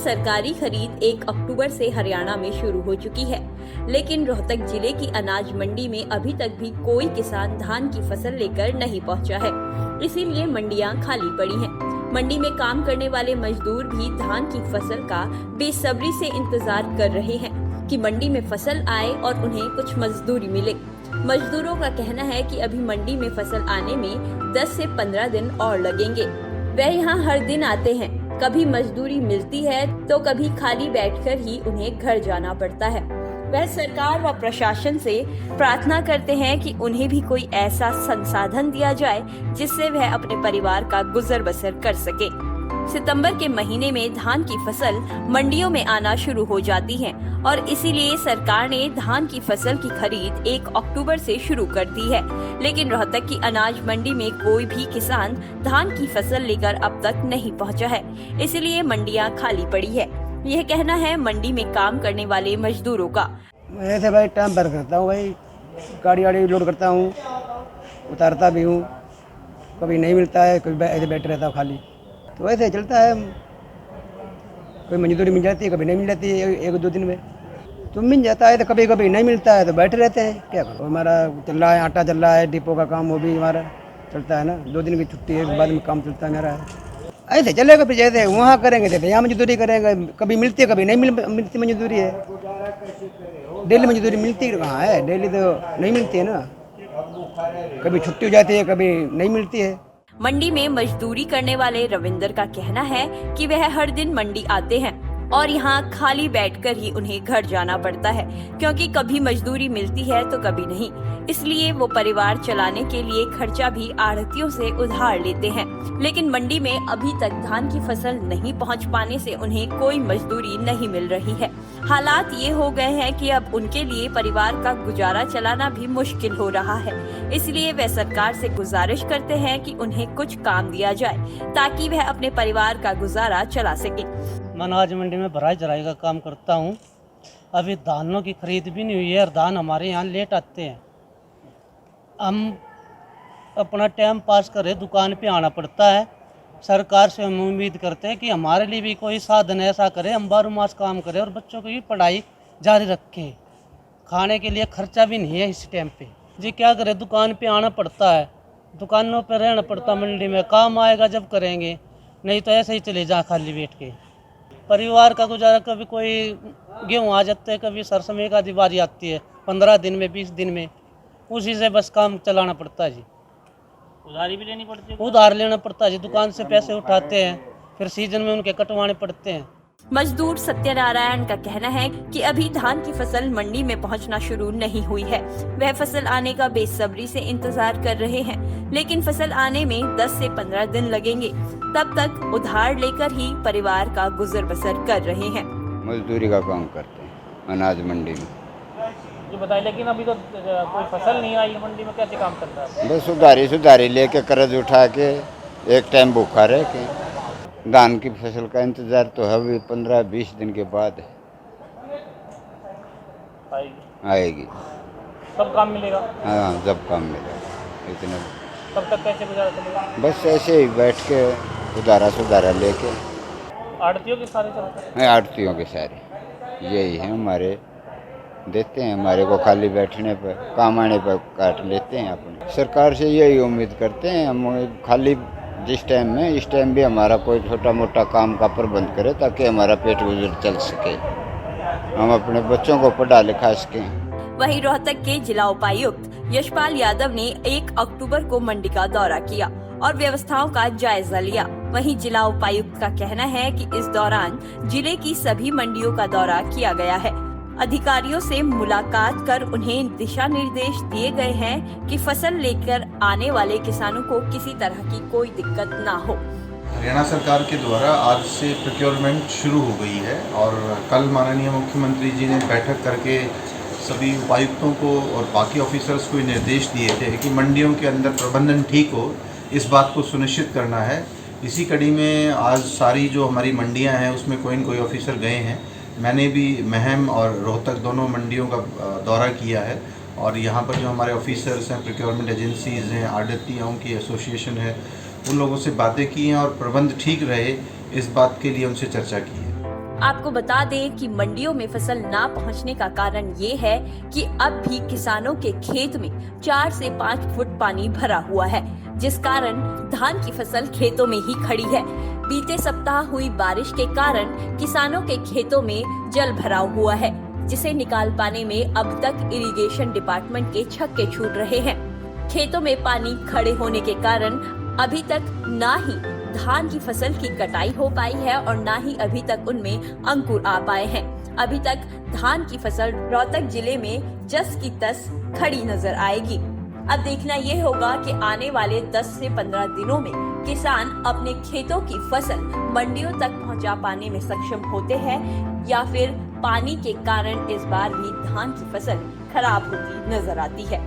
सरकारी खरीद 1 अक्टूबर से हरियाणा में शुरू हो चुकी है, लेकिन रोहतक जिले की अनाज मंडी में अभी तक भी कोई किसान धान की फसल लेकर नहीं पहुंचा है। इसीलिए मंडियां खाली पड़ी हैं। मंडी में काम करने वाले मजदूर भी धान की फसल का बेसब्री से इंतजार कर रहे हैं कि मंडी में फसल आए और उन्हें कुछ मजदूरी मिले। मजदूरों का कहना है कि अभी मंडी में फसल आने में 10 से 15 दिन और लगेंगे। वह यहाँ हर दिन आते हैं, कभी मजदूरी मिलती है तो कभी खाली बैठकर ही उन्हें घर जाना पड़ता है। वह सरकार व प्रशासन से प्रार्थना करते हैं कि उन्हें भी कोई ऐसा संसाधन दिया जाए जिससे वह अपने परिवार का गुजर बसर कर सके। सितंबर के महीने में धान की फसल मंडियों में आना शुरू हो जाती है और इसीलिए सरकार ने धान की फसल की खरीद 1 अक्टूबर से शुरू कर दी है। लेकिन रोहतक की अनाज मंडी में कोई भी किसान धान की फसल लेकर अब तक नहीं पहुंचा है, इसलिए मंडियां खाली पड़ी है। यह कहना है मंडी में काम करने वाले मजदूरों का। ऐसे भाई टाइम पर करता हूँ, भाई गाड़ी वाड़ी लोड करता हूँ, उतारता भी हूँ, कभी नहीं मिलता है, कभी ऐसे बैठे रहता हूँ खाली, तो ऐसे चलता है। कोई मजदूरी मिल जाती है, कभी नहीं मिल जाती है, 1-2 दिन में तो मिल जाता है, तो कभी कभी नहीं मिलता है तो बैठे रहते हैं। क्या करो, हमारा चल रहा है, आटा चल रहा है, डिपो का काम वो भी हमारा चलता है ना। 2 दिन की छुट्टी है, बाद में काम चलता है मेरा। ऐसे चलेगा, फिर जैसे वहाँ करेंगे जैसे यहाँ मजदूरी करेंगे, कभी मिलती है कभी नहीं मिलती मजदूरी है। डेली मजदूरी मिलती कहाँ है, डेली तो नहीं मिलती है ना, कभी छुट्टी हो जाती है, कभी नहीं मिलती है। मंडी में मजदूरी करने वाले रविंदर का कहना है कि वह हर दिन मंडी आते हैं और यहाँ खाली बैठकर ही उन्हें घर जाना पड़ता है, क्योंकि कभी मजदूरी मिलती है तो कभी नहीं। इसलिए वो परिवार चलाने के लिए खर्चा भी आढ़तियों से उधार लेते हैं। लेकिन मंडी में अभी तक धान की फसल नहीं पहुँच पाने से उन्हें कोई मजदूरी नहीं मिल रही है। हालात ये हो गए हैं कि अब उनके लिए परिवार का गुजारा चलाना भी मुश्किल हो रहा है। इसलिए वे सरकार से गुजारिश करते हैं कि उन्हें कुछ काम दिया जाए ताकि वह अपने परिवार का गुजारा चला सके। मैं अनाज मंडी में भराई चराई का काम करता हूँ। अभी धानों की खरीद भी नहीं हुई है और धान हमारे यहाँ लेट आते हैं। हम अपना टाइम पास करें, दुकान पे आना पड़ता है। सरकार से हम उम्मीद करते हैं कि हमारे लिए भी कोई साधन ऐसा करे, हम 12 मास काम करें और बच्चों की पढ़ाई जारी रखें। खाने के लिए खर्चा भी नहीं है इस टाइम पे जी। क्या करें, दुकान पे आना पड़ता है, दुकानों पे रहना पड़ता, मंडी में काम आएगा जब करेंगे, नहीं तो ऐसे ही चले जा खाली बैठ के। परिवार का गुजारा, कभी कोई गेहूँ आ जाते हैं, कभी सरसों का दिवाली आती है 15 दिन में 20 दिन में, उसी से बस काम चलाना पड़ता है जी। उधारी भी लेनी पड़ती है, उधार लेना पड़ता है जी। दुकान से पैसे उठाते हैं, फिर सीजन में उनके कटवाने पड़ते हैं। मजदूर सत्यनारायण का कहना है कि अभी धान की फसल मंडी में पहुंचना शुरू नहीं हुई है। वह फसल आने का बेसब्री से इंतजार कर रहे हैं, लेकिन फसल आने में 10 से 15 दिन लगेंगे। तब तक उधार लेकर ही परिवार का गुजर बसर कर रहे हैं। मजदूरी का काम करते हैं अनाज मंडी में। जो बताइए, लेकिन अभी तो कोई फसल नहीं आई मंडी में, कैसे काम चल रहा है? बस उधारी लेके कर्ज उठा के एक टाइम भूखा रह के। धान की फसल का इंतजार तो अभी 15-20 दिन के बाद आएगी। कब काम मिलेगा? हाँ, जब काम मिलेगा। इतना तब तक कैसे गुजारा चलेगा? बस ऐसे ही बैठ के उधारा लेके। आड़तियों के सारे चलते हैं? आड़तियों के सारे यही है, हमारे देते हैं, हमारे को खाली बैठने पर, काम आने पर काट लेते हैं अपने। सरकार से यही उम्मीद करते हैं हम, खाली जिस टाइम में इस टाइम भी हमारा कोई छोटा मोटा काम का प्रबंध करे ताकि हमारा पेट गुजर चल सके, हम अपने बच्चों को पढ़ा लिखा सकें। वहीं रोहतक के जिला उपायुक्त यशपाल यादव ने 1 अक्टूबर को मंडी का दौरा किया और व्यवस्थाओं का जायजा लिया। वहीं जिला उपायुक्त का कहना है कि इस दौरान जिले की सभी मंडियों का दौरा किया गया है। अधिकारियों से मुलाकात कर उन्हें दिशा निर्देश दिए गए हैं कि फसल लेकर आने वाले किसानों को किसी तरह की कोई दिक्कत ना हो। हरियाणा सरकार के द्वारा आज से प्रोक्योरमेंट शुरू हो गई है और कल माननीय मुख्यमंत्री जी ने बैठक करके सभी उपायुक्तों को और बाकी ऑफिसर्स को निर्देश दिए थे कि मंडियों के अंदर प्रबंधन ठीक हो, इस बात को सुनिश्चित करना है। इसी कड़ी में आज सारी जो हमारी मंडियां हैं उसमें कोई न कोई ऑफिसर गए हैं। मैंने भी महम और रोहतक दोनों मंडियों का दौरा किया है और यहाँ पर जो हमारे ऑफिसर्स हैं, प्रोक्योरमेंट एजेंसीज़ हैं, आढ़तियों की एसोसिएशन है, उन लोगों से बातें की हैं और प्रबंध ठीक रहे इस बात के लिए उनसे चर्चा की है। आपको बता दें कि मंडियों में फसल ना पहुंचने का कारण ये है कि अब भी किसानों के खेत में 4 से 5 फुट पानी भरा हुआ है, जिस कारण धान की फसल खेतों में ही खड़ी है। बीते सप्ताह हुई बारिश के कारण किसानों के खेतों में जल भराव हुआ है, जिसे निकाल पाने में अब तक इरिगेशन डिपार्टमेंट के छक्के छूट रहे हैं। खेतों में पानी खड़े होने के कारण अभी तक ना ही धान की फसल की कटाई हो पाई है और ना ही अभी तक उनमें अंकुर आ पाए हैं। अभी तक धान की फसल रोहतक जिले में जस की तस खड़ी नजर आएगी। अब देखना ये होगा कि आने वाले 10 से 15 दिनों में किसान अपने खेतों की फसल मंडियों तक पहुंचा पाने में सक्षम होते हैं या फिर पानी के कारण इस बार भी धान की फसल खराब होती नजर आती है।